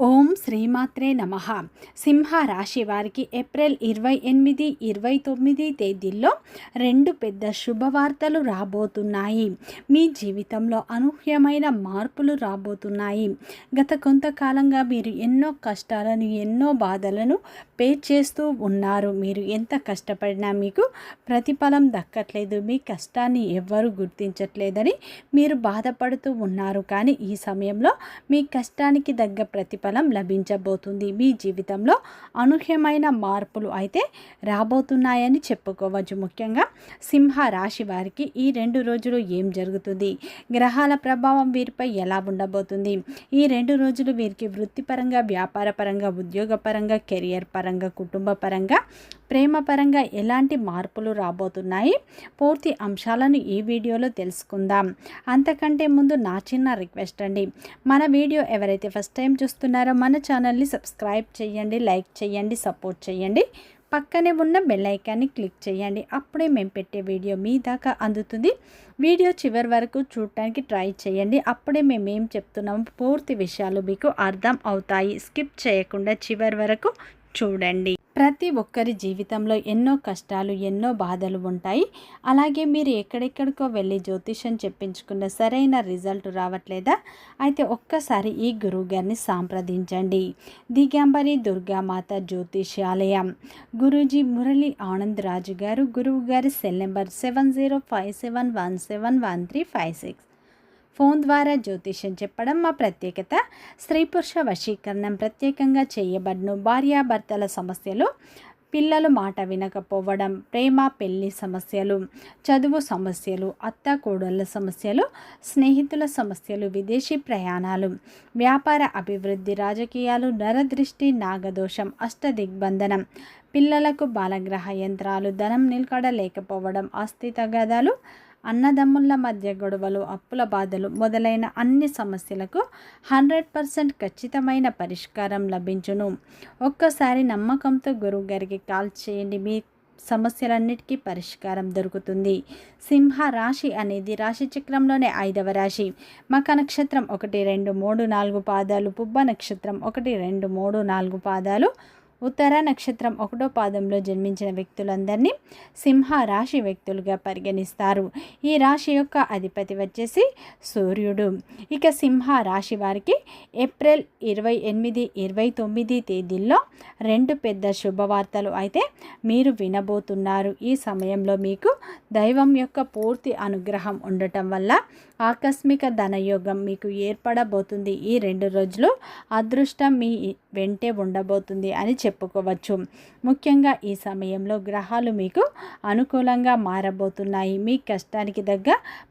ఓం శ్రీమాత్రే నమః. సింహ రాశి వారికి ఏప్రిల్ 28, 29 తేదీల్లో రెండు పెద్ద శుభవార్తలు రాబోతున్నాయి. మీ జీవితంలో అనూహ్యమైన మార్పులు రాబోతున్నాయి. గత కొంతకాలంగా మీరు ఎన్నో కష్టాలను, ఎన్నో బాధలను చేస్తూ ఉన్నారు. మీరు ఎంత కష్టపడినా మీకు ప్రతిఫలం దక్కట్లేదు, మీ కష్టాన్ని ఎవ్వరూ గుర్తించట్లేదని మీరు బాధపడుతూ ఉన్నారు. కానీ ఈ సమయంలో మీ కష్టానికి తగ్గ ప్రతిఫలం లభించబోతుంది. మీ జీవితంలో అనూహ్యమైన మార్పులు అయితే రాబోతున్నాయని చెప్పుకోవచ్చు. ముఖ్యంగా సింహ రాశి వారికి ఈ 2 రోజులు ఏం జరుగుతుంది, గ్రహాల ప్రభావం వీరిపై ఎలా ఉండబోతుంది, ఈ 2 రోజులు వీరికి వృత్తిపరంగా, వ్యాపారపరంగా, ఉద్యోగపరంగా, కెరియర్ పరంగా, కుటుంబ పరంగా, ప్రేమ పరంగా ఎలాంటి మార్పులు రాబోతున్నాయి, పూర్తి అంశాలను ఈ వీడియోలో తెలుసుకుందాం. అంతకంటే ముందు నా చిన్న రిక్వెస్ట్ అండి, మన వీడియో ఎవరైతే ఫస్ట్ టైం చూస్తున్నారో మన ఛానల్ని సబ్స్క్రైబ్ చేయండి, లైక్ చేయండి, సపోర్ట్ చేయండి. పక్కనే ఉన్న బెల్ ఐకాన్ని క్లిక్ చేయండి. అప్పుడే మేము పెట్టే వీడియో మీ దాకా అందుతుంది. వీడియో చివరి వరకు చూడటానికి ట్రై చేయండి. అప్పుడే మేము ఏం చెప్తున్నాము పూర్తి విషయాలు మీకు అర్థం అవుతాయి. స్కిప్ చేయకుండా చివరి వరకు చూడండి. ప్రతి ఒక్కరి జీవితంలో ఎన్నో కష్టాలు, ఎన్నో బాధలు ఉంటాయి. అలాగే మీరు ఎక్కడెక్కడికో వెళ్ళి జ్యోతిష్యం చెప్పించుకున్న సరైన రిజల్ట్ రావట్లేదా? అయితే ఒక్కసారి ఈ గురువుగారిని సంప్రదించండి. దిగంబరి దుర్గామాత జ్యోతిష్యాలయం, గురూజీ మురళి ఆనంద్ రాజు గారు. గురువు గారి సెల్ నెంబర్ 7057171356. ఫోన్ ద్వారా జ్యోతిష్యం చెప్పడం మా ప్రత్యేకత. స్త్రీ పురుష వశీకరణం ప్రత్యేకంగా చేయబడును. భార్యాభర్తల సమస్యలు, పిల్లలు మాట వినకపోవడం, ప్రేమ పెళ్లి సమస్యలు, చదువు సమస్యలు, అత్త కోడళ్ళ సమస్యలు, స్నేహితుల సమస్యలు, విదేశీ ప్రయాణాలు, వ్యాపార అభివృద్ధి, రాజకీయాలు, నరదృష్టి, నాగదోషం, అష్టదిగ్బంధనం, పిల్లలకు బాలగ్రహ యంత్రాలు, ధనం నిలకడ లేకపోవడం, ఆస్తి తగాదాలు, అన్నదమ్ముల మధ్య గొడవలు, అప్పుల బాధలు మొదలైన అన్ని సమస్యలకు 100% ఖచ్చితమైన పరిష్కారం లభించును. ఒక్కసారి నమ్మకంతో గురువు గారికి కాల్ చేయండి. మీ సమస్యలన్నిటికీ పరిష్కారం దొరుకుతుంది. సింహ రాశి అనేది రాశి చక్రంలోనే 5వ రాశి. మఖ నక్షత్రం 1, 2, 3, 4 పాదాలు, పుబ్బ నక్షత్రం 1, 2, 3, 4 పాదాలు, ఉత్తర నక్షత్రం 1వ పాదంలో జన్మించిన వ్యక్తులందరినీ సింహ రాశి వ్యక్తులుగా పరిగణిస్తారు. ఈ రాశి యొక్క అధిపతి వచ్చేసి సూర్యుడు. ఇక సింహ రాశి వారికి ఏప్రిల్ 28, 29 తేదీల్లో రెండు పెద్ద శుభవార్తలు అయితే మీరు వినబోతున్నారు. ఈ సమయంలో మీకు దైవం యొక్క పూర్తి అనుగ్రహం ఉండటం వల్ల ఆకస్మిక ధనయోగం మీకు ఏర్పడబోతుంది. ఈ 2 రోజులు అదృష్టం మీ వెంటే ఉండబోతుంది అని చెప్పుకోవచ్చు. ముఖ్యంగా ఈ సమయంలో గ్రహాలు మీకు అనుకూలంగా మారబోతున్నాయి. మీ కష్టానికి తగ్గ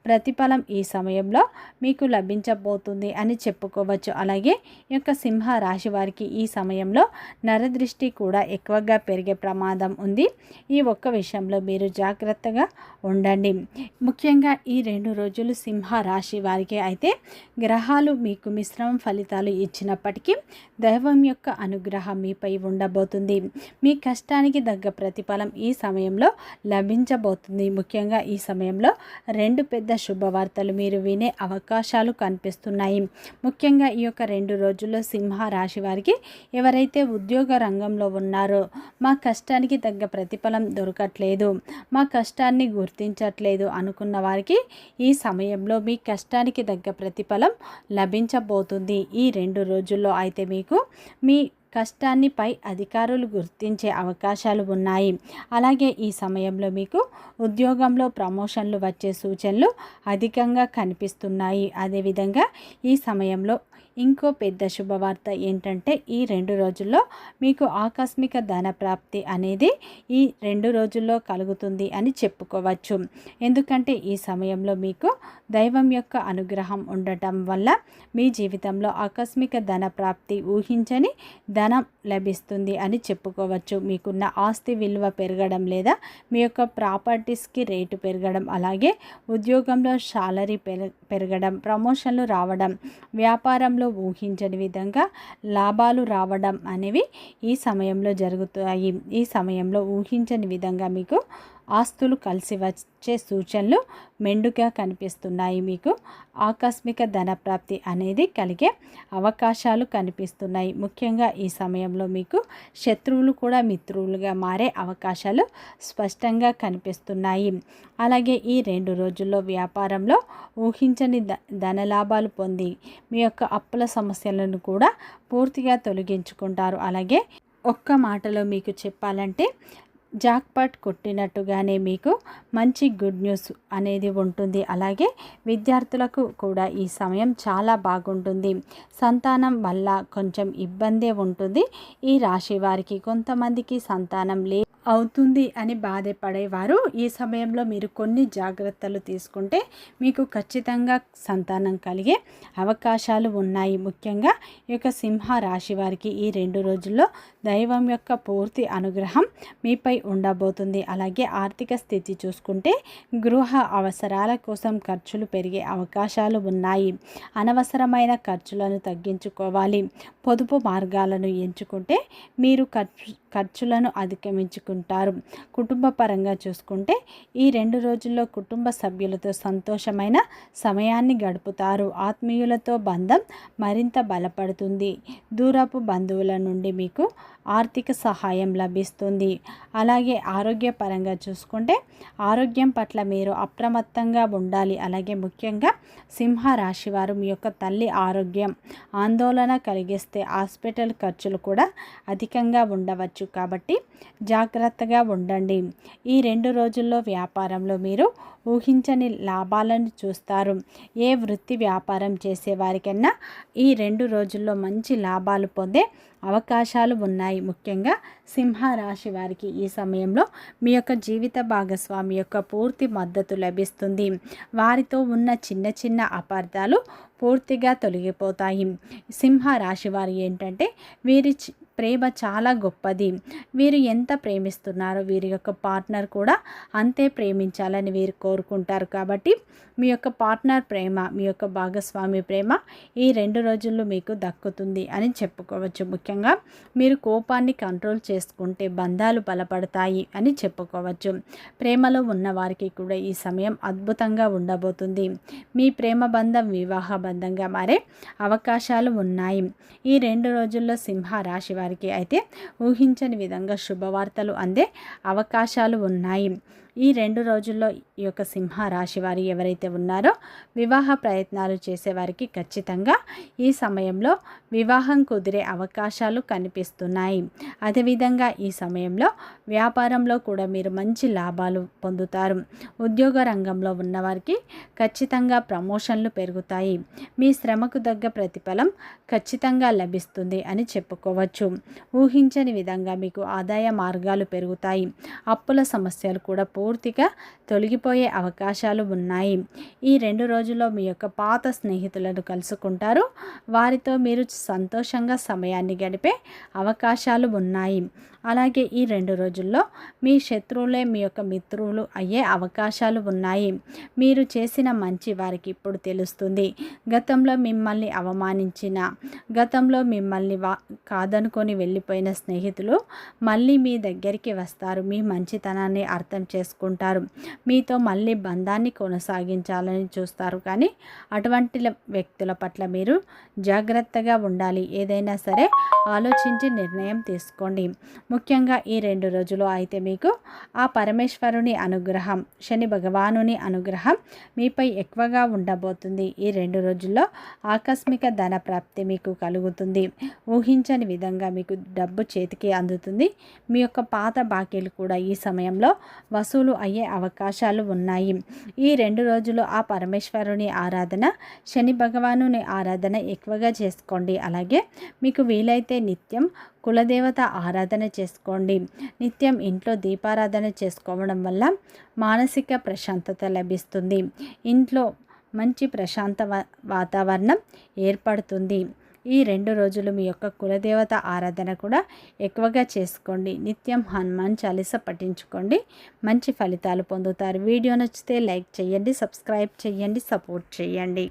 ప్రతిఫలం ఈ సమయంలో మీకు లభించబోతుంది అని చెప్పుకోవచ్చు. అలాగే ఈ యొక్క సింహ రాశి వారికి ఈ సమయంలో నరదృష్టి కూడా ఎక్కువగా పెరిగే ప్రమాదం ఉంది. ఈ ఒక్క విషయంలో మీరు జాగ్రత్తగా ఉండండి. ముఖ్యంగా ఈ 2 రోజులు సింహ రాశి వారికి అయితే గ్రహాలు మీకు మిశ్రమ ఫలితాలు ఇచ్చినప్పటికీ దైవం యొక్క అనుగ్రహం మీపై ఉండబోతుంది. మీ కష్టానికి తగ్గ ప్రతిఫలం ఈ సమయంలో లభించబోతుంది. ముఖ్యంగా ఈ సమయంలో 2 పెద్ద శుభవార్తలు మీరు వినే అవకాశాలు కనిపిస్తున్నాయి. ముఖ్యంగా ఈ యొక్క 2 రోజుల్లో సింహ రాశి వారికి ఎవరైతే ఉద్యోగ రంగంలో ఉన్నారో, మా కష్టానికి తగ్గ ప్రతిఫలం దొరకట్లేదు, మా కష్టాన్ని గుర్తించట్లేదు అనుకున్న వారికి ఈ సమయంలో మీ కష్టానికి తగ్గ ప్రతిఫలం లభించబోతుంది. ఈ 2 రోజుల్లో అయితే మీకు మీ కష్టాన్ని పై అధికారులు గుర్తించే అవకాశాలు ఉన్నాయి. అలాగే ఈ సమయంలో మీకు ఉద్యోగంలో ప్రమోషన్లు వచ్చే సూచనలు అధికంగా కనిపిస్తున్నాయి. అదేవిధంగా ఈ సమయంలో ఇంకో పెద్ద శుభవార్త ఏంటంటే ఈ 2 రోజుల్లో మీకు ఆకస్మిక ధన ప్రాప్తి అనేది ఈ 2 రోజుల్లో కలుగుతుంది అని చెప్పుకోవచ్చు. ఎందుకంటే ఈ సమయంలో మీకు దైవం యొక్క అనుగ్రహం ఉండటం వల్ల మీ జీవితంలో ఆకస్మిక ధన ప్రాప్తి, ఊహించని ధనం లభిస్తుంది అని చెప్పుకోవచ్చు. మీకున్న ఆస్తి విలువ పెరగడం లేదా మీ యొక్క ప్రాపర్టీస్కి రేటు పెరగడం, అలాగే ఉద్యోగంలో సాలరీ పెరగడం, ప్రమోషన్లు రావడం, వ్యాపారంలో ఊహించని విధంగా లాభాలు రావడం అనేవి ఈ సమయంలో జరుగుతాయి. ఈ సమయంలో ఊహించని విధంగా మీకు ఆస్తులు కలిసి వచ్చే సూచనలు మెండుగా కనిపిస్తున్నాయి. మీకు ఆకస్మిక ధనప్రాప్తి అనేది కలిగే అవకాశాలు కనిపిస్తున్నాయి. ముఖ్యంగా ఈ సమయంలో మీకు శత్రువులు కూడా మిత్రులుగా మారే అవకాశాలు స్పష్టంగా కనిపిస్తున్నాయి. అలాగే ఈ 2 రోజుల్లో వ్యాపారంలో ఊహించని ధనలాభాలు పొంది మీ యొక్క అప్పుల సమస్యలను కూడా పూర్తిగా తొలగించుకుంటారు. అలాగే ఒక్క మాటలో మీకు చెప్పాలంటే జాక్పాట్ కొట్టినట్టుగానే మీకు మంచి గుడ్ న్యూస్ అనేది ఉంటుంది. అలాగే విద్యార్థులకు కూడా ఈ సమయం చాలా బాగుంటుంది. సంతానం వల్ల కొంచెం ఇబ్బందే ఉంటుంది. ఈ రాశి వారికి కొంతమందికి సంతానం అవుతుంది అని బాధపడేవారు ఈ సమయంలో మీరు కొన్ని జాగ్రత్తలు తీసుకుంటే మీకు ఖచ్చితంగా సంతానం కలిగే అవకాశాలు ఉన్నాయి. ముఖ్యంగా ఈ యొక్క సింహ రాశి వారికి ఈ 2 రోజుల్లో దైవం యొక్క పూర్తి అనుగ్రహం మీపై ఉండబోతుంది. అలాగే ఆర్థిక స్థితి చూసుకుంటే గృహ అవసరాల కోసం ఖర్చులు పెరిగే అవకాశాలు ఉన్నాయి. అనవసరమైన ఖర్చులను తగ్గించుకోవాలి. పొదుపు మార్గాలను ఎంచుకుంటే మీరు ఖర్చులను అధిగమించుకుంటారు. కుటుంబ పరంగా చూసుకుంటే ఈ 2 రోజుల్లో కుటుంబ సభ్యులతో సంతోషమైన సమయాన్ని గడుపుతారు. ఆత్మీయులతో బంధం మరింత బలపడుతుంది. దూరపు బంధువుల నుండి మీకు ఆర్థిక సహాయం లభిస్తుంది. అలాగే ఆరోగ్యపరంగా చూసుకుంటే ఆరోగ్యం పట్ల మీరు అప్రమత్తంగా ఉండాలి. అలాగే ముఖ్యంగా సింహ రాశి వారు మీ యొక్క తల్లి ఆరోగ్యం ఆందోళన కలిగిస్తే హాస్పిటల్ ఖర్చులు కూడా అధికంగా ఉండవచ్చు. కాబట్టి జాగ్రత్తగా ఉండండి. ఈ 2 రోజుల్లో వ్యాపారంలో మీరు ఊహించని లాభాలను చూస్తారు. ఏ వృత్తి వ్యాపారం చేసేవారికన్నా ఈ 2 రోజుల్లో మంచి లాభాలు పొందే అవకాశాలు ఉన్నాయి. ముఖ్యంగా సింహ రాశి వారికి ఈ సమయంలో మీ యొక్క జీవిత భాగస్వామి యొక్క పూర్తి మద్దతు లభిస్తుంది. వారితో ఉన్న చిన్న చిన్న అపార్థాలు పూర్తిగా తొలగిపోతాయి. సింహ రాశి వారు ఏంటంటే వీరి ప్రేమ చాలా గొప్పది. వీరు ఎంత ప్రేమిస్తున్నారో వీరి యొక్క పార్ట్నర్ కూడా అంతే ప్రేమించాలని వీరు కోరుకుంటారు. కాబట్టి మీ యొక్క పార్ట్నర్ ప్రేమ, మీ యొక్క భాగస్వామి ప్రేమ ఈ 2 రోజుల్లో మీకు దక్కుతుంది అని చెప్పుకోవచ్చు. ముఖ్యంగా మీరు కోపాన్ని కంట్రోల్ చేసుకుంటే బంధాలు బలపడతాయి అని చెప్పుకోవచ్చు. ప్రేమలో ఉన్న వారికి కూడా ఈ సమయం అద్భుతంగా ఉండబోతుంది. మీ ప్రేమ బంధం వివాహ బంధంగా మారే అవకాశాలు ఉన్నాయి. ఈ 2 రోజుల్లో సింహ రాశి వారికి అయితే ఊహించని విధంగా శుభవార్తలు అందే అవకాశాలు ఉన్నాయి. ఈ 2 రోజుల్లో ఈ యొక్క సింహ రాశి వారు ఎవరైతే ఉన్నారో వివాహ ప్రయత్నాలు చేసేవారికి ఖచ్చితంగా ఈ సమయంలో వివాహం కుదిరే అవకాశాలు కనిపిస్తున్నాయి. అదేవిధంగా ఈ సమయంలో వ్యాపారంలో కూడా మీరు మంచి లాభాలు పొందుతారు. ఉద్యోగ రంగంలో ఉన్నవారికి ఖచ్చితంగా ప్రమోషన్లు పెరుగుతాయి. మీ శ్రమకు తగ్గ ప్రతిఫలం ఖచ్చితంగా లభిస్తుంది అని చెప్పుకోవచ్చు. ఊహించని విధంగా మీకు ఆదాయ మార్గాలు పెరుగుతాయి. అప్పుల సమస్యలు కూడా పూర్తిగా తొలగిపోయే అవకాశాలు ఉన్నాయి. ఈ 2 రోజుల్లో మీ యొక్క పాత స్నేహితులను కలుసుకుంటారు. వారితో మీరు సంతోషంగా సమయాన్ని గడిపే అవకాశాలు ఉన్నాయి. అలాగే ఈ 2 రోజుల్లో మీ శత్రువులే మీ యొక్క మిత్రులు అయ్యే అవకాశాలు ఉన్నాయి. మీరు చేసిన మంచి వారికి ఇప్పుడు తెలుస్తుంది. గతంలో మిమ్మల్ని అవమానించిన, గతంలో మిమ్మల్ని కాదనుకొని వెళ్ళిపోయిన స్నేహితులు మళ్ళీ మీ దగ్గరికి వస్తారు. మీ మంచితనాన్ని అర్థం చేసుకుంటారు. మీతో మళ్ళీ బంధాన్ని కొనసాగించాలని చూస్తారు. కానీ అటువంటి వ్యక్తుల పట్ల మీరు జాగ్రత్తగా ఉండాలి. ఏదైనా సరే ఆలోచించి నిర్ణయం తీసుకోండి. ముఖ్యంగా ఈ 2 రోజులు అయితే మీకు ఆ పరమేశ్వరుని అనుగ్రహం, శని భగవానుని అనుగ్రహం మీపై ఎక్కువగా ఉండబోతుంది. ఈ 2 రోజుల్లో ఆకస్మిక ధన ప్రాప్తి మీకు కలుగుతుంది. ఊహించని విధంగా మీకు డబ్బు చేతికి అందుతుంది. మీ యొక్క పాత బాకీలు కూడా ఈ సమయంలో వసూలు అయ్యే అవకాశాలు ఉన్నాయి. ఈ 2 రోజులు ఆ పరమేశ్వరుని ఆరాధన, శని భగవానుని ఆరాధన ఎక్కువగా చేసుకోండి. అలాగే మీకు వీలైతే నిత్యం కులదేవత ఆరాధన చేసుకోండి. నిత్యం ఇంట్లో దీపారాధన చేసుకోవడం వల్ల మానసిక ప్రశాంతత లభిస్తుంది. ఇంట్లో మంచి ప్రశాంత వాతావరణం ఏర్పడుతుంది. ఈ 2 రోజులు మీ యొక్క కులదేవత ఆరాధన కూడా ఎక్కువగా చేసుకోండి. నిత్యం హనుమాన్ చాలీసా పఠించుకోండి. మంచి ఫలితాలు పొందుతారు. వీడియో నచ్చితే లైక్ చేయండి, సబ్స్క్రైబ్ చేయండి, సపోర్ట్ చేయండి.